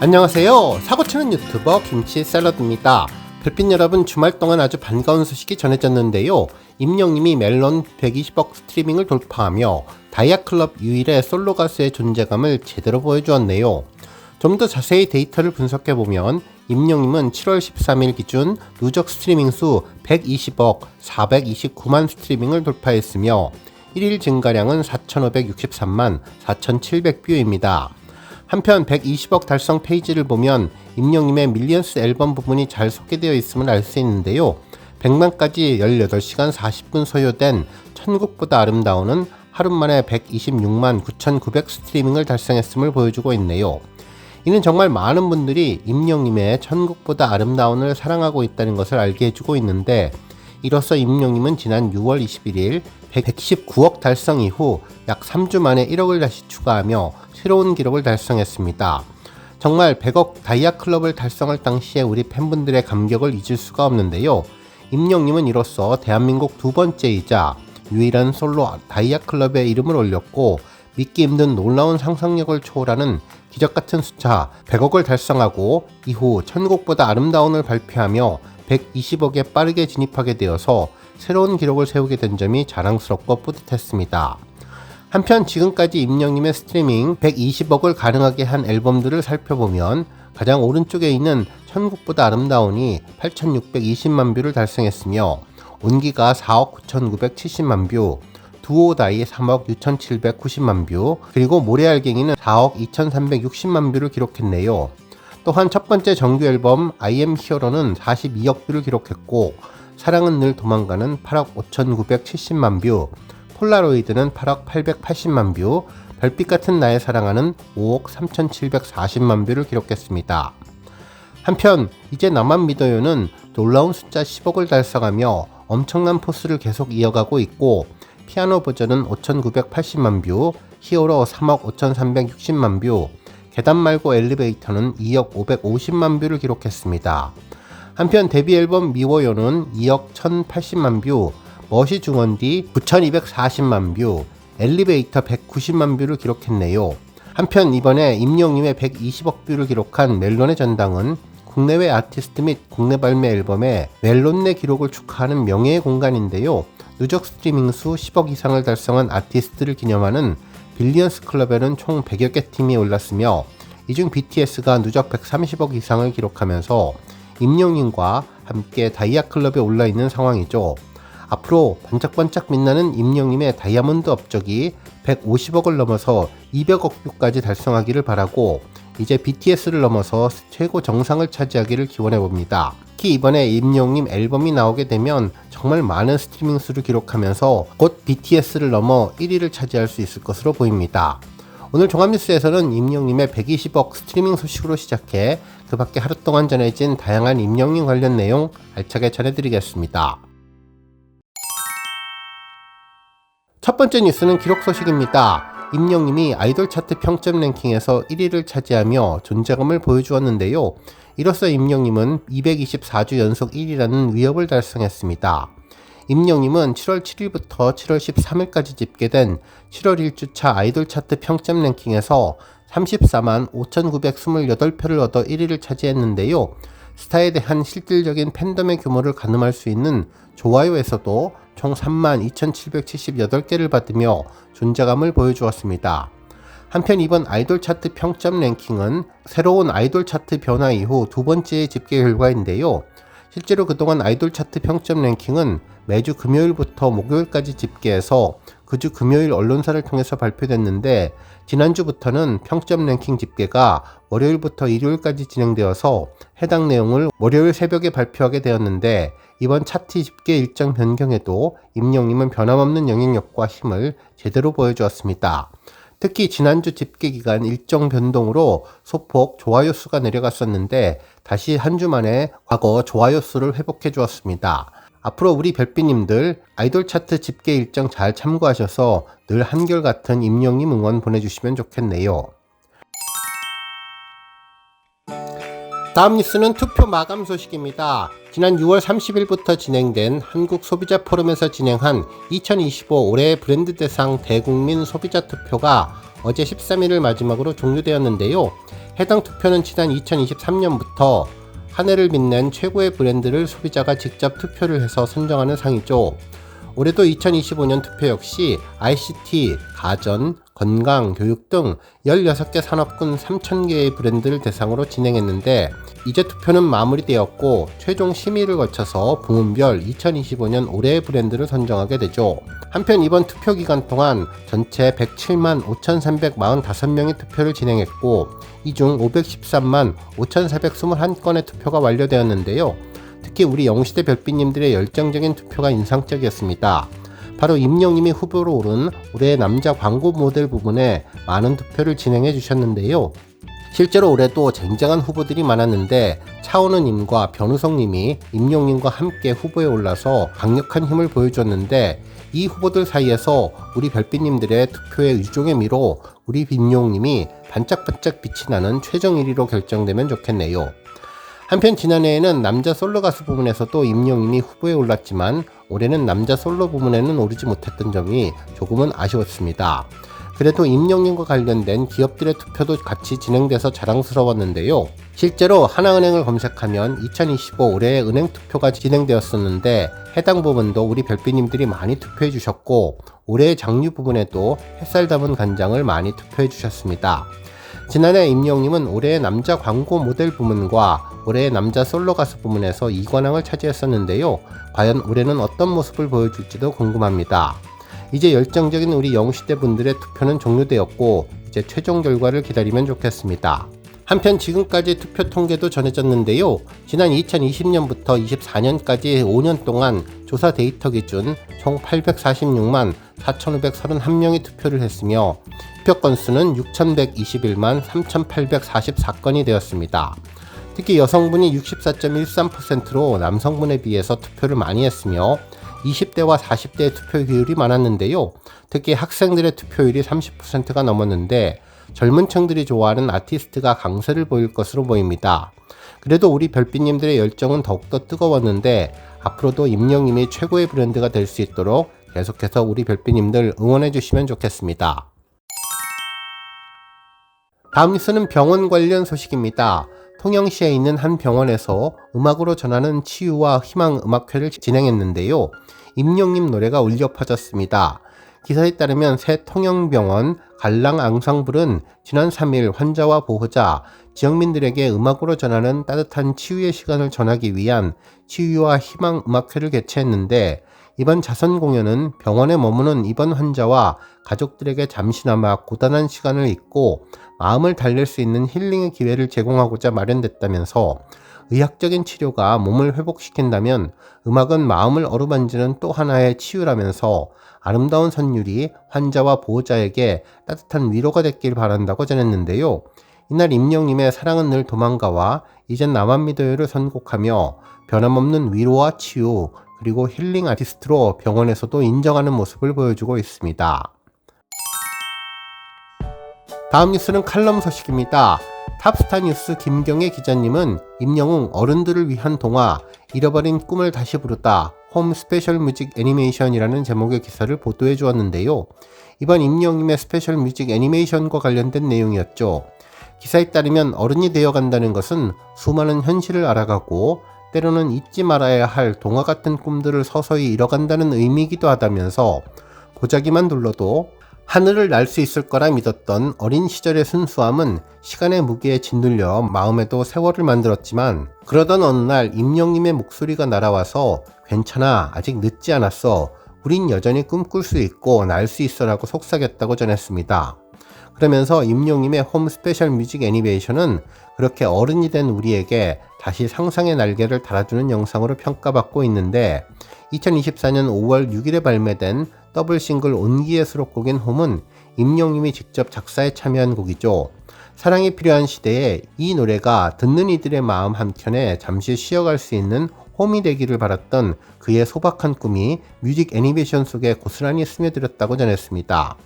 안녕하세요. 사고치는 유튜버 김치샐러드입니다. 별빛 여러분, 주말 동안 아주 반가운 소식이 전해졌는데요. 임영님이 멜론 120억 스트리밍을 돌파하며 다이아클럽 유일의 솔로 가수의 존재감을 제대로 보여주었네요. 좀 더 자세히 데이터를 분석해보면 임영님은 7월 13일 기준 누적 스트리밍 수 120억 429만 스트리밍을 돌파했으며 1일 증가량은 4,563만 4,700뷰입니다. 한편 120억 달성 페이지를 보면 임영님의 밀리언스 앨범 부분이 잘 소개되어 있음을 알 수 있는데요. 100만까지 18시간 40분 소요된 천국보다 아름다운은 하루 만에 126만 9,900 스트리밍을 달성했음을 보여주고 있네요. 이는 정말 많은 분들이 임영님의 천국보다 아름다운을 사랑하고 있다는 것을 알게 해주고 있는데, 이로써 임영님은 지난 6월 21일 119억 달성 이후 약 3주 만에 1억을 다시 추가하며 새로운 기록을 달성했습니다. 정말 100억 다이아클럽을 달성할 당시에 우리 팬분들의 감격을 잊을 수가 없는데요. 임영님은 이로써 대한민국 두 번째이자 유일한 솔로 다이아클럽의 이름을 올렸고, 믿기 힘든 놀라운 상상력을 초월하는 기적같은 숫자 100억을 달성하고 이후 천국보다 아름다운을 발표하며 120억에 빠르게 진입하게 되어서 새로운 기록을 세우게 된 점이 자랑스럽고 뿌듯했습니다. 한편 지금까지 임영님의 스트리밍 120억을 가능하게 한 앨범들을 살펴보면 가장 오른쪽에 있는 천국보다 아름다운이 8,620만 뷰를 달성했으며 온기가 4억 9,970만 뷰, 두오다이 3억 6,790만 뷰, 그리고 모래알갱이는 4억 2,360만 뷰를 기록했네요. 또한 첫 번째 정규 앨범 I am hero는 42억 뷰를 기록했고, 사랑은 늘 도망가는 8억 5,970만 뷰, 폴라로이드는 8억 880만 뷰, 별빛 같은 나의 사랑하는 5억 3,740만 뷰를 기록했습니다. 한편 이제 나만 믿어요는 놀라운 숫자 10억을 달성하며 엄청난 포스를 계속 이어가고 있고, 피아노 버전은 5,980만 뷰, 히어로 3억 5,360만 뷰, 계단 말고 엘리베이터는 2억 550만 뷰를 기록했습니다. 한편 데뷔 앨범 미워요는 2억 1,080만 뷰, 멋이 중원디 9,240만 뷰, 엘리베이터 190만 뷰를 기록했네요. 한편 이번에 임영님의 120억 뷰를 기록한 멜론의 전당은 국내외 아티스트 및 국내 발매 앨범의 멜론 내 기록을 축하하는 명예의 공간인데요. 누적 스트리밍 수 10억 이상을 달성한 아티스트를 기념하는 빌리언스 클럽에는 총 100여 개 팀이 올랐으며, 이중 BTS가 누적 130억 이상을 기록하면서 임영님과 함께 다이아클럽에 올라있는 상황이죠. 앞으로 반짝반짝 빛나는 임영님의 다이아몬드 업적이 150억을 넘어서 200억 뷰까지 달성하기를 바라고, 이제 BTS를 넘어서 최고 정상을 차지하기를 기원해봅니다. 특히 이번에 임영님 앨범이 나오게 되면 정말 많은 스트리밍 수를 기록하면서 곧 BTS를 넘어 1위를 차지할 수 있을 것으로 보입니다. 오늘 종합뉴스에서는 임영님의 120억 스트리밍 소식으로 시작해 그 밖에 하루 동안 전해진 다양한 임영님 관련 내용 알차게 전해드리겠습니다. 첫 번째 뉴스는 기록 소식입니다. 임영님이 아이돌 차트 평점 랭킹에서 1위를 차지하며 존재감을 보여주었는데요. 이로써 임영님은 224주 연속 1위라는 위협을 달성했습니다. 임영님은 7월 7일부터 7월 13일까지 집계된 7월 1주차 아이돌 차트 평점 랭킹에서 34만 5,928표를 얻어 1위를 차지했는데요. 스타에 대한 실질적인 팬덤의 규모를 가늠할 수 있는 좋아요에서도 총 32,778개를 받으며 존재감을 보여주었습니다. 한편 이번 아이돌 차트 평점 랭킹은 새로운 아이돌 차트 변화 이후 두 번째 집계 결과인데요. 실제로 그동안 아이돌 차트 평점 랭킹은 매주 금요일부터 목요일까지 집계해서 그 주 금요일 언론사를 통해서 발표됐는데, 지난주부터는 평점 랭킹 집계가 월요일부터 일요일까지 진행되어서 해당 내용을 월요일 새벽에 발표하게 되었는데, 이번 차트 집계 일정 변경에도 임영님은 변함없는 영향력과 힘을 제대로 보여주었습니다. 특히 지난주 집계 기간 일정 변동으로 소폭 좋아요 수가 내려갔었는데 다시 한 주 만에 과거 좋아요 수를 회복해 주었습니다. 앞으로 우리 별빛님들 아이돌 차트 집계 일정 잘 참고하셔서 늘 한결같은 임영님 응원 보내주시면 좋겠네요. 다음 뉴스는 투표 마감 소식입니다. 지난 6월 30일부터 진행된 한국 소비자 포럼에서 진행한 2025 올해의 브랜드 대상 대국민 소비자 투표가 어제 13일을 마지막으로 종료되었는데요. 해당 투표는 지난 2023년부터 한 해를 빛낸 최고의 브랜드를 소비자가 직접 투표를 해서 선정하는 상이죠. 올해도 2025년 투표 역시 ICT, 가전, 건강, 교육 등 16개 산업군 3,000개의 브랜드를 대상으로 진행했는데 이제 투표는 마무리되었고 최종 심의를 거쳐서 부문별 2025년 올해의 브랜드를 선정하게 되죠. 한편 이번 투표 기간 동안 전체 107만 5,345명의 투표를 진행했고 이 중 513만 5,421건의 투표가 완료되었는데요. 특히 우리 영시대 별빛님들의 열정적인 투표가 인상적이었습니다. 바로 임영님이 후보로 오른 올해의 남자 광고 모델 부분에 많은 투표를 진행해 주셨는데요. 실제로 올해도 쟁쟁한 후보들이 많았는데 차은우님과 변우성님이 임영님과 함께 후보에 올라서 강력한 힘을 보여줬는데 이 후보들 사이에서 우리 별빛님들의 투표의 유종의 미로 우리 임영님이 반짝반짝 빛이 나는 최종 1위로 결정되면 좋겠네요. 한편 지난해에는 남자 솔로 가수 부문에서도 임영님이 후보에 올랐지만 올해는 남자 솔로 부문에는 오르지 못했던 점이 조금은 아쉬웠습니다. 그래도 임영님과 관련된 기업들의 투표도 같이 진행돼서 자랑스러웠는데요. 실제로 하나은행을 검색하면 2025 올해의 은행 투표가 진행되었었는데 해당 부분도 우리 별빛님들이 많이 투표해 주셨고 올해의 장류 부분에도 햇살 담은 간장을 많이 투표해 주셨습니다. 지난해 임영님은 올해의 남자 광고 모델 부문과 올해의 남자 솔로 가수 부문에서 2관왕을 차지했었는데요. 과연 올해는 어떤 모습을 보여줄지도 궁금합니다. 이제 열정적인 우리 영시대 분들의 투표는 종료되었고 이제 최종 결과를 기다리면 좋겠습니다. 한편 지금까지 투표 통계도 전해졌는데요. 지난 2020년부터 24년까지 5년 동안 조사 데이터 기준 총 846만 4,531명이 투표를 했으며 투표 건수는 6,121만 3,844건이 되었습니다. 특히 여성분이 64.13%로 남성분에 비해서 투표를 많이 했으며 20대와 40대의 투표율이 많았는데요. 특히 학생들의 투표율이 30%가 넘었는데 젊은 층들이 좋아하는 아티스트가 강세를 보일 것으로 보입니다. 그래도 우리 별빛님들의 열정은 더욱더 뜨거웠는데 앞으로도 임영님이 최고의 브랜드가 될 수 있도록 계속해서 우리 별빛님들 응원해 주시면 좋겠습니다. 다음 뉴스는 병원 관련 소식입니다. 통영시에 있는 한 병원에서 음악으로 전하는 치유와 희망 음악회를 진행했는데요. 임영님 노래가 울려 퍼졌습니다. 기사에 따르면 새 통영병원 갈랑 앙상블은 지난 3일 환자와 보호자, 지역민들에게 음악으로 전하는 따뜻한 치유의 시간을 전하기 위한 치유와 희망 음악회를 개최했는데 이번 자선 공연은 병원에 머무는 입원 환자와 가족들에게 잠시나마 고단한 시간을 잊고 마음을 달랠 수 있는 힐링의 기회를 제공하고자 마련됐다면서 의학적인 치료가 몸을 회복시킨다면 음악은 마음을 어루만지는 또 하나의 치유라면서 아름다운 선율이 환자와 보호자에게 따뜻한 위로가 됐길 바란다고 전했는데요. 이날 임영님의 사랑은 늘 도망가와 이젠 나만 믿어요를 선곡하며 변함없는 위로와 치유 그리고 힐링 아티스트로 병원에서도 인정하는 모습을 보여주고 있습니다. 다음 뉴스는 칼럼 소식입니다. 탑스타 뉴스 김경애 기자님은 임영웅 어른들을 위한 동화 잃어버린 꿈을 다시 부르다 홈 스페셜 뮤직 애니메이션이라는 제목의 기사를 보도해 주었는데요. 이번 임영웅의 스페셜 뮤직 애니메이션과 관련된 내용이었죠. 기사에 따르면 어른이 되어간다는 것은 수많은 현실을 알아가고 때로는 잊지 말아야 할 동화 같은 꿈들을 서서히 잃어간다는 의미이기도 하다면서 보자기만 눌러도 하늘을 날 수 있을 거라 믿었던 어린 시절의 순수함은 시간의 무게에 짓눌려 마음에도 세월을 만들었지만 그러던 어느 날 임영님의 목소리가 날아와서 괜찮아 아직 늦지 않았어 우린 여전히 꿈꿀 수 있고 날 수 있어 라고 속삭였다고 전했습니다. 그러면서 임영님의 홈 스페셜 뮤직 애니메이션은 그렇게 어른이 된 우리에게 다시 상상의 날개를 달아주는 영상으로 평가받고 있는데 2024년 5월 6일에 발매된 더블 싱글 온기의 수록곡인 홈은 임영님이 직접 작사에 참여한 곡이죠. 사랑이 필요한 시대에 이 노래가 듣는 이들의 마음 한켠에 잠시 쉬어갈 수 있는 홈이 되기를 바랐던 그의 소박한 꿈이 뮤직 애니메이션 속에 고스란히 스며들었다고 전했습니다.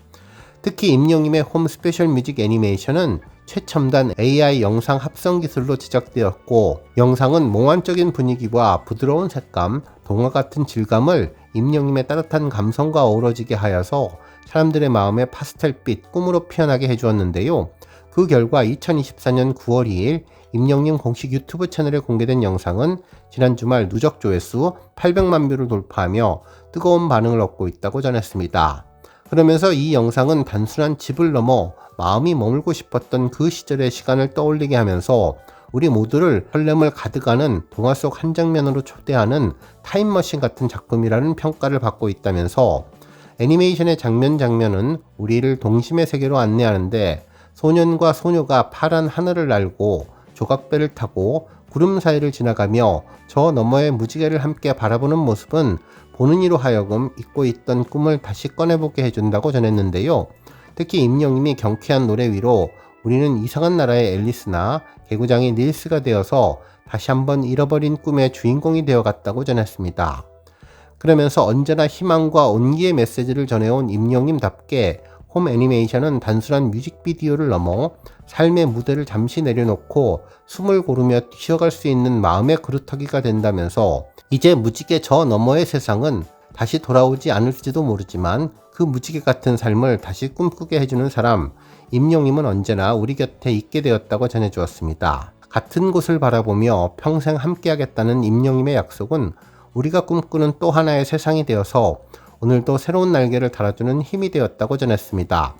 특히 임영님의 홈 스페셜 뮤직 애니메이션은 최첨단 AI 영상 합성 기술로 제작되었고 영상은 몽환적인 분위기와 부드러운 색감, 동화 같은 질감을 임영님의 따뜻한 감성과 어우러지게 하여서 사람들의 마음에 파스텔빛, 꿈으로 피어나게 해주었는데요. 그 결과 2024년 9월 2일 임영님 공식 유튜브 채널에 공개된 영상은 지난 주말 누적 조회수 800만 뷰를 돌파하며 뜨거운 반응을 얻고 있다고 전했습니다. 그러면서 이 영상은 단순한 집을 넘어 마음이 머물고 싶었던 그 시절의 시간을 떠올리게 하면서 우리 모두를 설렘을 가득하는 동화 속 한 장면으로 초대하는 타임머신 같은 작품이라는 평가를 받고 있다면서 애니메이션의 장면은 우리를 동심의 세계로 안내하는데 소년과 소녀가 파란 하늘을 날고 조각배를 타고 구름 사이를 지나가며 저 너머의 무지개를 함께 바라보는 모습은 보는 이로 하여금 잊고 있던 꿈을 다시 꺼내보게 해준다고 전했는데요. 특히 임영님이 경쾌한 노래 위로 우리는 이상한 나라의 앨리스나 개구장이 닐스가 되어서 다시 한번 잃어버린 꿈의 주인공이 되어갔다고 전했습니다. 그러면서 언제나 희망과 온기의 메시지를 전해온 임영님답게 홈 애니메이션은 단순한 뮤직비디오를 넘어 삶의 무대를 잠시 내려놓고 숨을 고르며 쉬어갈 수 있는 마음의 그루터기가 된다면서 이제 무지개 저 너머의 세상은 다시 돌아오지 않을지도 모르지만 그 무지개 같은 삶을 다시 꿈꾸게 해주는 사람 임영님은 언제나 우리 곁에 있게 되었다고 전해주었습니다. 같은 곳을 바라보며 평생 함께하겠다는 임영님의 약속은 우리가 꿈꾸는 또 하나의 세상이 되어서 오늘도 새로운 날개를 달아주는 힘이 되었다고 전했습니다.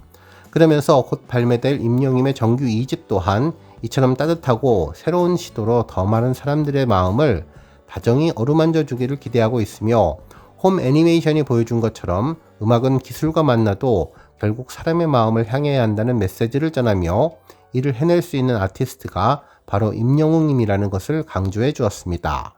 그러면서 곧 발매될 임영님의 정규 2집 또한 이처럼 따뜻하고 새로운 시도로 더 많은 사람들의 마음을 다정히 어루만져 주기를 기대하고 있으며 홈 애니메이션이 보여준 것처럼 음악은 기술과 만나도 결국 사람의 마음을 향해야 한다는 메시지를 전하며 이를 해낼 수 있는 아티스트가 바로 임영웅님이라는 것을 강조해 주었습니다.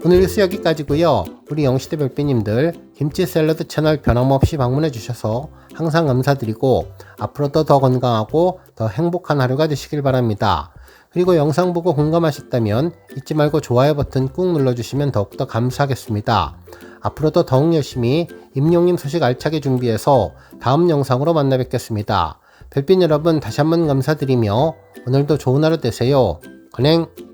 오늘 뉴스 여기까지고요. 우리 영시대 별빛님들 김치 샐러드 채널 변함없이 방문해 주셔서 항상 감사드리고 앞으로도 더 건강하고 더 행복한 하루가 되시길 바랍니다. 그리고 영상 보고 공감하셨다면 잊지 말고 좋아요 버튼 꾹 눌러주시면 더욱더 감사하겠습니다. 앞으로도 더욱 열심히 임영님 소식 알차게 준비해서 다음 영상으로 만나 뵙겠습니다. 별빛 여러분 다시 한번 감사드리며 오늘도 좋은 하루 되세요. 건행!